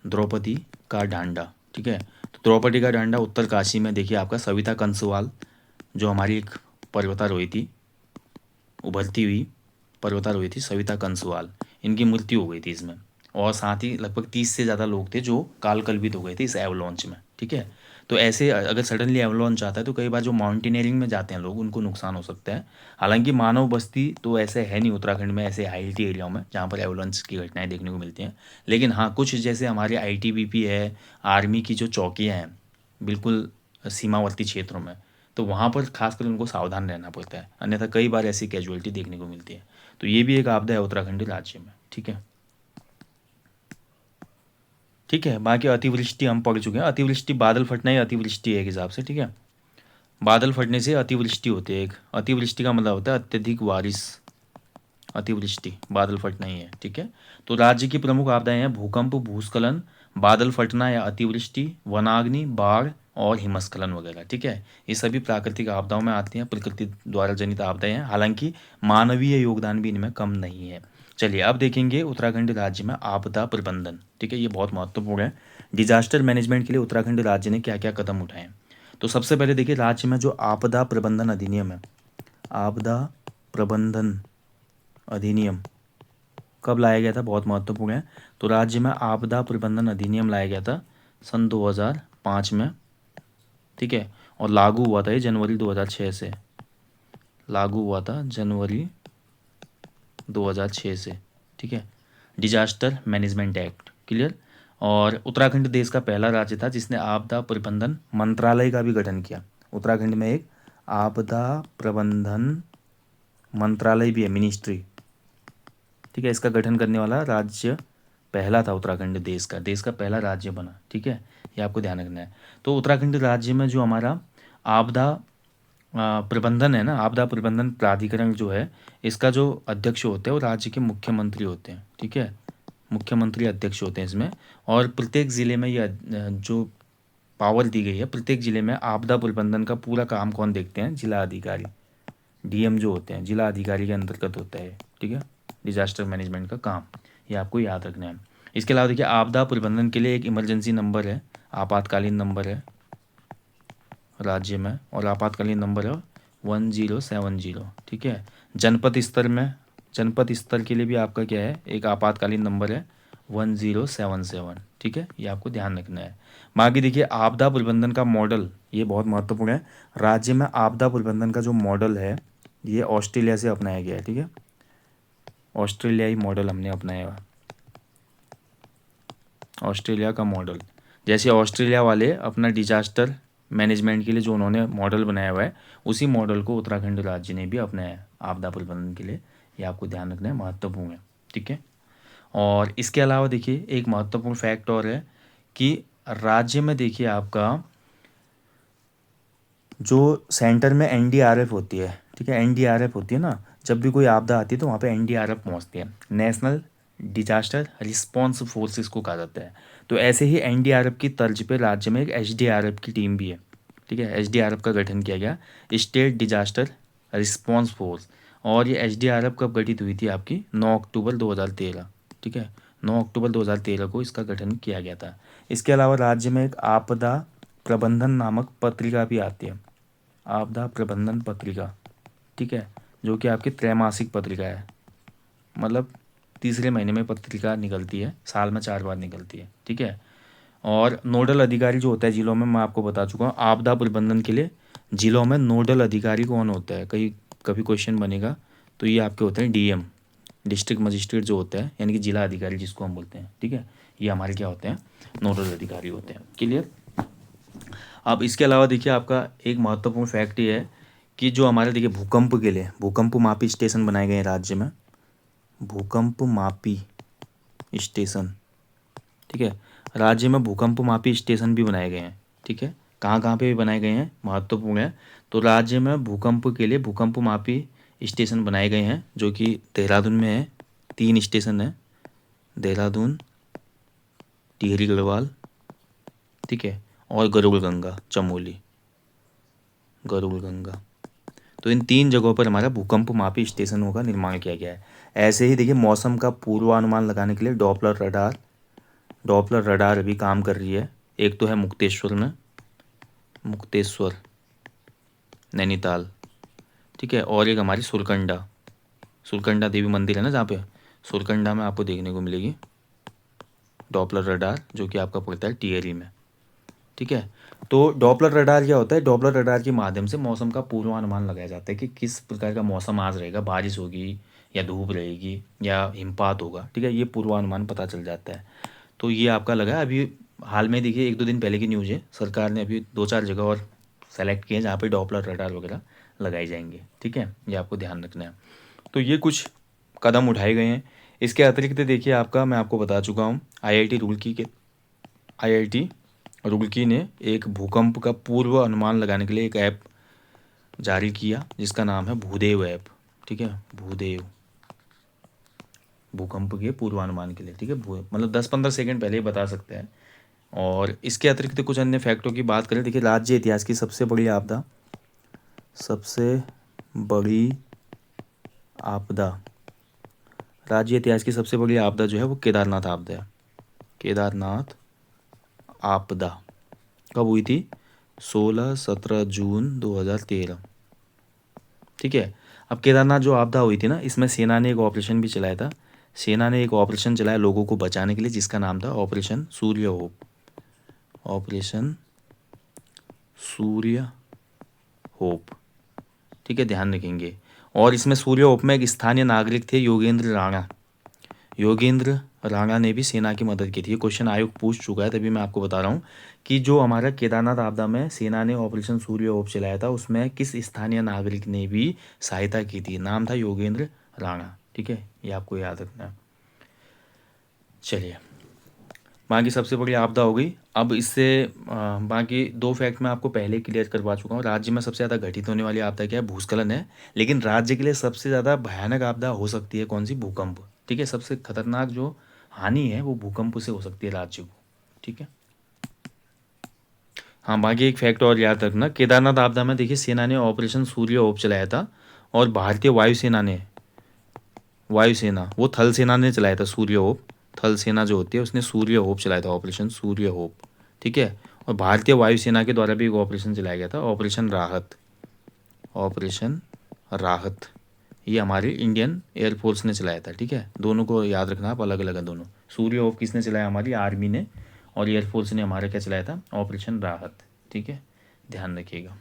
द्रौपदी का डांडा, ठीक है। तो द्रौपदी का डांडा उत्तरकाशी में देखिए आपका सविता कंसवाल, जो हमारी एक पर्वतारोही थी, उभरती हुई पर्वतारोही थी सविता कंसवाल, इनकी मृत्यु हो गई थी इसमें। और साथ ही लगभग 30 से ज़्यादा लोग थे जो काल कल्पित हो गए थे इस एवलॉन्च में, ठीक है। तो ऐसे अगर सडनली एवलॉन्च आता है तो कई बार जो माउंटेनियरिंग में जाते हैं लोग उनको नुकसान हो सकता है। हालांकि मानव बस्ती तो ऐसे है नहीं उत्तराखंड में, ऐसे हाईएल्टी एरियाओं में जहाँ पर एवलॉन्च की घटनाएं देखने को मिलती हैं। लेकिन हाँ, कुछ जैसे हमारे आईटीबीपी है, आर्मी की जो चौकियाँ हैं बिल्कुल सीमावर्ती क्षेत्रों में, तो वहाँ पर खासकर उनको सावधान रहना पड़ता है, अन्यथा कई बार ऐसी कैजुअलिटी देखने को मिलती है। तो ये भी एक आपदा है उत्तराखंड राज्य में, ठीक है। ठीक है, बाकी अतिवृष्टि हम पढ़ चुके हैं। अतिवृष्टि बादल फटना ही अतिवृष्टि है एक हिसाब से, ठीक है। बादल फटने से अतिवृष्टि होती है। एक अतिवृष्टि का मतलब होता है अत्यधिक बारिश, अतिवृष्टि बादल फटना ही है, ठीक है। तो राज्य की प्रमुख आपदाएं हैं भूकंप, भूस्खलन, बादल फटना या अतिवृष्टि, वनाग्नि, बाढ़ और हिमस्खलन वगैरह, ठीक है। ये सभी प्राकृतिक आपदाओं में आती हैं, प्रकृति द्वारा जनित आपदाएं हैं। हालांकि मानवीय योगदान भी इनमें कम नहीं है। चलिए अब देखेंगे उत्तराखंड राज्य में आपदा प्रबंधन, ठीक है, ये बहुत महत्वपूर्ण है। डिजास्टर मैनेजमेंट के लिए उत्तराखंड राज्य ने क्या क्या कदम उठाए हैं। तो सबसे पहले देखिए राज्य में जो आपदा प्रबंधन अधिनियम है, आपदा प्रबंधन अधिनियम कब लाया गया था, बहुत महत्वपूर्ण है। तो राज्य में आपदा प्रबंधन अधिनियम लाया गया था सन 2005 में, ठीक है। और लागू हुआ था ये जनवरी 2006 से, लागू हुआ था जनवरी 2006 से, ठीक है। Disaster management act, clear. और उत्तराखंड देश का पहला राज्य था जिसने आपदा प्रबंधन मंत्रालय का भी गठन किया। उत्तराखंड में एक आपदा प्रबंधन मंत्रालय भी है, मिनिस्ट्री, ठीक है। इसका गठन करने वाला राज्य पहला था उत्तराखंड, देश का पहला राज्य बना, ठीक है। ये आपको ध्यान रखना है। तो उत्तराखंड राज्य में जो हमारा आपदा प्रबंधन है ना, आपदा प्रबंधन प्राधिकरण जो है, इसका जो अध्यक्ष होते हैं वो राज्य के मुख्यमंत्री होते हैं, ठीक है। मुख्यमंत्री अध्यक्ष होते हैं इसमें। और प्रत्येक ज़िले में ये जो पावर दी गई है, प्रत्येक ज़िले में आपदा प्रबंधन का पूरा काम कौन देखते हैं, जिला अधिकारी, डीएम जो होते हैं, जिला अधिकारी के अंतर्गत होता है, ठीक है, डिजास्टर मैनेजमेंट का काम। ये आपको याद रखना है। इसके अलावा देखिए आपदा प्रबंधन के लिए एक इमरजेंसी नंबर है, आपातकालीन नंबर है राज्य में, और आपातकालीन नंबर है 1070, ठीक है। जनपद स्तर में, जनपद स्तर के लिए भी आपका क्या है, एक आपातकालीन नंबर है 1077, ठीक है। ये आपको ध्यान रखना है। बाकी देखिए आपदा प्रबंधन का मॉडल, ये बहुत महत्वपूर्ण है। राज्य में आपदा प्रबंधन का जो मॉडल है ये ऑस्ट्रेलिया से अपनाया गया है, ठीक है। ऑस्ट्रेलियाई मॉडल हमने अपनाया हुआ, ऑस्ट्रेलिया का मॉडल। जैसे ऑस्ट्रेलिया वाले अपना डिजास्टर मैनेजमेंट के लिए जो उन्होंने मॉडल बनाया हुआ है, उसी मॉडल को उत्तराखंड राज्य ने भी अपनाया है आपदा प्रबंधन के लिए। ये आपको ध्यान रखना है, महत्वपूर्ण है, ठीक है। और इसके अलावा देखिए एक महत्वपूर्ण फैक्ट और है कि राज्य में देखिए आपका जो सेंटर में एनडीआरएफ होती है, ठीक है, एनडीआरएफ होती है ना, जब भी कोई आपदा आती है तो वहाँ पे एनडीआरएफ पहुँचती है, नेशनल डिजास्टर रिस्पॉन्स फोर्स इसको कहा जाता है। तो ऐसे ही एनडीआरएफ की तर्ज पे राज्य में एक एसडीआरएफ की टीम भी है, ठीक है। एसडीआरएफ का गठन किया गया, स्टेट डिजास्टर रिस्पॉन्स फोर्स। और ये एसडीआरएफ कब गठित हुई थी आपकी, 9 अक्टूबर 2013, ठीक है, 9 अक्टूबर 2013 को इसका गठन किया गया था। इसके अलावा राज्य में एक आपदा प्रबंधन नामक पत्रिका भी आती है, आपदा प्रबंधन पत्रिका, ठीक है, जो कि आपकी त्रैमासिक पत्रिका है, मतलब तीसरे महीने में पत्रिका निकलती है, साल में 4 बार निकलती है, ठीक है। और नोडल अधिकारी जो होता है जिलों में, मैं आपको बता चुका हूँ, आपदा प्रबंधन के लिए जिलों में नोडल अधिकारी कौन होता है, कहीं कभी क्वेश्चन बनेगा तो ये आपके होते हैं डीएम, डिस्ट्रिक्ट मजिस्ट्रेट जो होता है, यानी कि जिला अधिकारी जिसको हम बोलते हैं, ठीक है। ये हमारे क्या होते हैं, नोडल अधिकारी होते हैं। क्लियर। अब इसके अलावा देखिए आपका एक महत्वपूर्ण फैक्ट ये है कि जो हमारे देखिए भूकंप के लिए भूकंप मापी स्टेशन बनाए गए हैं राज्य में, भूकंप मापी स्टेशन, ठीक है, राज्य में भूकंप मापी स्टेशन भी बनाए गए हैं, ठीक है। कहाँ कहाँ पे भी बनाए गए हैं, महत्वपूर्ण है। तो राज्य में भूकंप के लिए भूकंप मापी स्टेशन बनाए गए हैं, जो कि देहरादून में है, 3 स्टेशन है, देहरादून, टिहरी गढ़वाल, ठीक है, और गरुड़ गंगा चमोली, गरुड़ गंगा। तो इन 3 जगहों पर हमारा भूकंप मापी स्टेशनों का निर्माण किया गया है। ऐसे ही देखिए मौसम का पूर्वानुमान लगाने के लिए डॉपलर रडार अभी काम कर रही है। एक तो है मुक्तेश्वर में, मुक्तेश्वर नैनीताल, ठीक है, और एक हमारी सुरकंडा देवी मंदिर है ना, जहाँ पे सुरकंडा में आपको देखने को मिलेगी डॉपलर रडार, जो कि आपका पड़ता है टिहरी में, ठीक है। तो डॉपलर रडार क्या होता है, डॉपलर रडार के माध्यम से मौसम का पूर्वानुमान लगाया जाता है कि किस प्रकार का मौसम आज रहेगा, बारिश होगी या धूप रहेगी या हिमपात होगा, ठीक है, ये पूर्वानुमान पता चल जाता है। तो ये आपका लगा अभी हाल में, देखिए 1-2 दिन पहले की न्यूज़ है, सरकार ने अभी 2-4 जगह और सेलेक्ट किए हैं जहाँ पे डॉपलर रडार वगैरह लगाई जाएंगे, ठीक है, ये आपको ध्यान रखना है। तो ये कुछ कदम उठाए गए हैं। इसके अतिरिक्त देखिए आपका, मैं आपको बता चुका हूँ, आईआईटी रुड़की ने एक भूकंप का पूर्व अनुमान लगाने के लिए एक ऐप जारी किया जिसका नाम है भूदेव ऐप, ठीक है, भूदेव, भूकंप के पूर्वानुमान के लिए, ठीक है, मतलब 10-15 सेकंड पहले ही बता सकते हैं। और इसके अतिरिक्त कुछ अन्य फैक्टों की बात करें, देखिए राज्य इतिहास की सबसे बड़ी आपदा राज्य इतिहास की सबसे बड़ी आपदा जो है वो केदारनाथ आपदा है। केदारनाथ आपदा कब हुई थी, 16-17 जून 2013, ठीक है। अब केदारनाथ जो आपदा हुई थी ना, इसमें सेना ने एक ऑपरेशन भी चलाया था, सेना ने एक ऑपरेशन चलाया लोगों को बचाने के लिए, जिसका नाम था ऑपरेशन सूर्य होप, ऑपरेशन सूर्य होप, ठीक है, ध्यान रखेंगे। और इसमें सूर्य होप में एक स्थानीय नागरिक थे योगेंद्र राणा ने भी सेना की मदद की थी। ये क्वेश्चन आयोग पूछ चुका है, तभी मैं आपको बता रहा हूँ कि जो हमारा केदारनाथ आपदा में सेना ने ऑपरेशन सूर्य होप चलाया था, उसमें किस स्थानीय नागरिक ने भी सहायता की थी, नाम था योगेंद्र राणा, ठीक है, ये आपको याद रखना है। चलिए, बाकी सबसे बड़ी आपदा हो गई। अब इससे बाकी 2 फैक्ट मैं आपको पहले क्लियर करवा चुका हूँ। राज्य में सबसे ज़्यादा घटित होने वाली आपदा क्या है, भूस्खलन है, लेकिन राज्य के लिए सबसे ज़्यादा भयानक आपदा हो सकती है कौन सी, भूकंप, ठीक है, सबसे खतरनाक जो हानि है वो भूकंप से हो सकती है राज्य को, ठीक है। हाँ, बाकी एक फैक्ट और याद रखना, केदारनाथ आपदा में देखिए सेना ने ऑपरेशन सूर्य होप चलाया था, और भारतीय वायुसेना वो थल सेना ने चलाया था सूर्य होप, थल सेना जो होती है उसने सूर्य होप चलाया था, ऑपरेशन सूर्य होप, ठीक है। और भारतीय वायुसेना के द्वारा भी एक ऑपरेशन चलाया गया था, ऑपरेशन राहत, ये हमारी इंडियन एयरफोर्स ने चलाया था, ठीक है, दोनों को याद रखना आप, अलग अलग है दोनों। सूर्य होप किसने चलाया, हमारी आर्मी ने, और एयरफोर्स ने हमारा क्या चलाया था, ऑपरेशन राहत, ठीक है, ध्यान रखिएगा।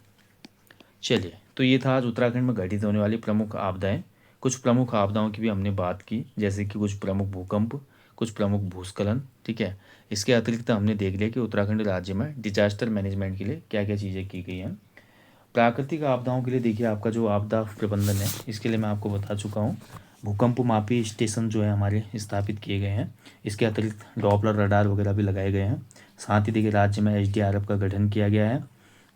चलिए, तो ये था आज उत्तराखंड में घटित होने वाली प्रमुख आपदाएं। कुछ प्रमुख आपदाओं की भी हमने बात की, जैसे कि कुछ प्रमुख भूकंप, कुछ प्रमुख भूस्खलन, ठीक है। इसके अतिरिक्त हमने देख लिया कि उत्तराखंड राज्य में डिजास्टर मैनेजमेंट के लिए क्या क्या चीज़ें की गई हैं। प्राकृतिक आपदाओं के लिए देखिए आपका जो आपदा प्रबंधन है, इसके लिए मैं आपको बता चुका हूँ, भूकंप मापी स्टेशन जो है हमारे स्थापित किए गए हैं। इसके अतिरिक्त डॉपलर रडार वगैरह भी लगाए गए हैं। साथ ही देखिए राज्य में एसडीआरएफ का गठन किया गया है,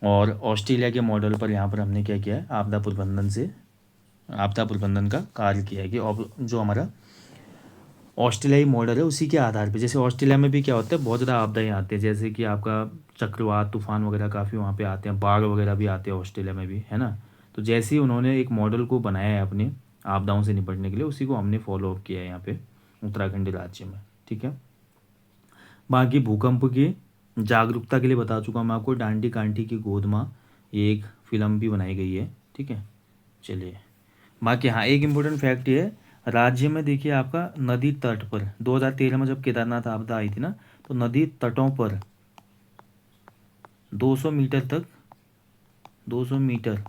और ऑस्ट्रेलिया के मॉडल पर यहाँ पर हमने क्या किया है, आपदा प्रबंधन का कार्य किया है कि जो हमारा ऑस्ट्रेलियाई मॉडल है उसी के आधार पे, जैसे ऑस्ट्रेलिया में भी क्या होता है, बहुत ज़्यादा आपदाएं आती है, जैसे कि आपका चक्रवात तूफान वगैरह काफ़ी वहाँ पे आते हैं, बाढ़ वगैरह भी आते हैं ऑस्ट्रेलिया में भी, है ना। तो जैसे ही उन्होंने एक मॉडल को बनाया है अपने आपदाओं से निपटने के लिए, उसी को हमने फॉलो अप किया है यहाँ पे उत्तराखंड राज्य में, ठीक है। बाकी भूकंप की जागरूकता के लिए बता चुका मैं आपको, डांडी कांटी की गोद माँ, ये एक फिल्म भी बनाई गई है। ठीक है, चलिए। बाकी हाँ, एक इम्पोर्टेंट फैक्ट ये है, राज्य में देखिए आपका नदी तट पर 2013 में जब केदारनाथ आपदा आई थी ना, तो नदी तटों पर 200 मीटर तक, 200 मीटर,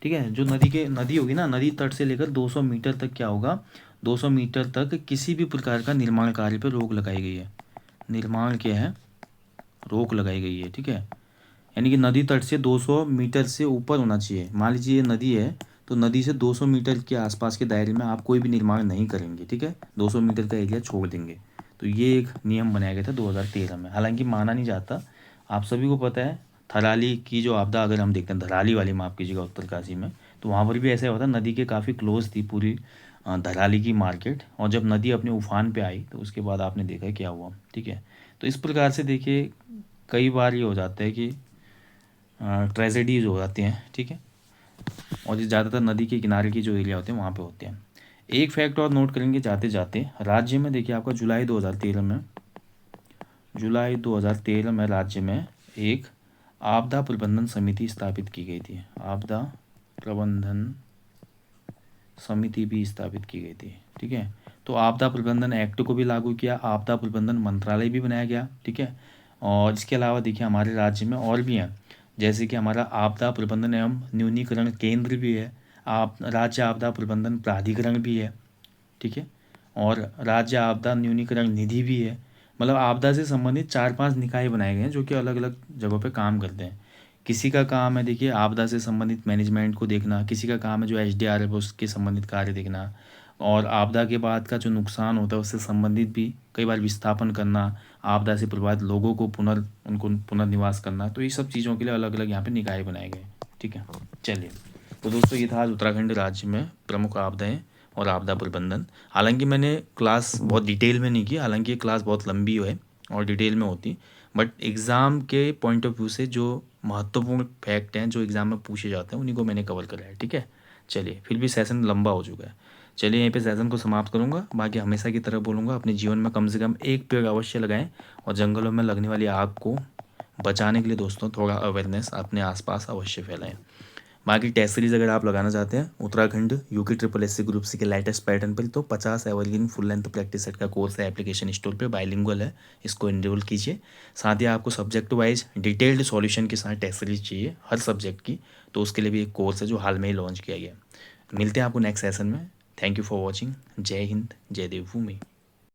ठीक है, जो नदी होगी ना, नदी तट से लेकर 200 मीटर तक क्या होगा, 200 मीटर तक किसी भी प्रकार का निर्माण कार्य पर रोक लगाई गई है। निर्माण क्या है, रोक लगाई गई है। ठीक है, यानी कि नदी तट से 200 मीटर से ऊपर होना चाहिए। मान लीजिए ये नदी है, तो नदी से 200 मीटर के आसपास के दायरे में आप कोई भी निर्माण नहीं करेंगे। ठीक है, 200 मीटर का एरिया छोड़ देंगे। तो ये एक नियम बनाया गया था 2013 में, हालांकि माना नहीं जाता। आप सभी को पता है, थराली की जो आपदा अगर हम देखते हैं, धराली वाली माफ़ कीजिएगा, उत्तरकाशी में, तो वहाँ पर भी ऐसा हुआ था, नदी के काफ़ी क्लोज थी पूरी धराली की मार्केट, और जब नदी अपने उफान पे आई तो उसके बाद आपने देखा क्या हुआ। ठीक है, तो इस प्रकार से देखिए कई बार ये हो जाता है कि ट्रेजेडीज हो जाती हैं। ठीक है, और ये ज़्यादातर नदी के किनारे की जो एरिया होते हैं वहाँ पे होते हैं। एक फैक्ट और नोट करेंगे जाते जाते, राज्य में देखिए आपका जुलाई 2013 में राज्य में एक आपदा प्रबंधन समिति स्थापित की गई थी। आपदा प्रबंधन समिति भी स्थापित की गई थी। ठीक है, तो आपदा प्रबंधन एक्ट को भी लागू किया, आपदा प्रबंधन मंत्रालय भी बनाया गया। ठीक है, और इसके अलावा देखिए हमारे राज्य में और भी हैं, जैसे कि हमारा आपदा प्रबंधन एवं न्यूनीकरण केंद्र भी है, आप राज्य आपदा प्रबंधन प्राधिकरण भी है। ठीक है, और राज्य आपदा न्यूनीकरण निधि भी है। मतलब आपदा से संबंधित 4-5 निकाय बनाए गए हैं जो कि अलग अलग जगहों पे काम करते हैं। किसी का काम है देखिए आपदा से संबंधित मैनेजमेंट को देखना, किसी का काम है जो एसडीआरएफ उसके संबंधित कार्य देखना, और आपदा के बाद का जो नुकसान होता है उससे संबंधित भी कई बार विस्थापन करना, आपदा से प्रभावित लोगों को उनको पुनर्निवास करना। तो ये सब चीज़ों के लिए अलग अलग यहाँ पे निकाय बनाए गए। ठीक है, चलिए। तो दोस्तों ये था आज उत्तराखंड राज्य में प्रमुख आपदाएं और आपदा प्रबंधन। हालांकि मैंने क्लास बहुत डिटेल में नहीं की, हालांकि ये क्लास बहुत लंबी है और डिटेल में होती, बट एग्ज़ाम के पॉइंट ऑफ व्यू से जो महत्वपूर्ण फैक्ट हैं जो एग्ज़ाम में पूछे जाते हैं उन्हीं को मैंने कवर करा है। ठीक है, चलिए, फिर भी सेशन लंबा हो चुका है। चलिए यहीं पे सेशन को समाप्त करूँगा। बाकी हमेशा की तरह बोलूँगा, अपने जीवन में कम से कम एक पेड़ अवश्य लगाएं, और जंगलों में लगने वाली आग को बचाने के लिए दोस्तों थोड़ा अवेयरनेस अपने आसपास अवश्य फैलाएं। बाकी टेस्ट सीरीज अगर आप लगाना चाहते हैं Uttarakhand UK triple S C group C के लेटेस्ट पैटर्न पर, तो 50 evergreen full length practice set का कोर्स है, एप्लीकेशन स्टोर पे बाइलिंगुअल है, इसको इनरोल कीजिए। साथ ही आपको सब्जेक्ट वाइज डिटेल्ड सॉल्यूशन के साथ टेस्ट सीरीज चाहिए हर सब्जेक्ट की, तो उसके लिए भी एक कोर्स है जो हाल में ही लॉन्च किया गया। मिलते हैं आपको नेक्स्ट सेशन में। Thank you for watching. जय हिंद, जय देवभूमि।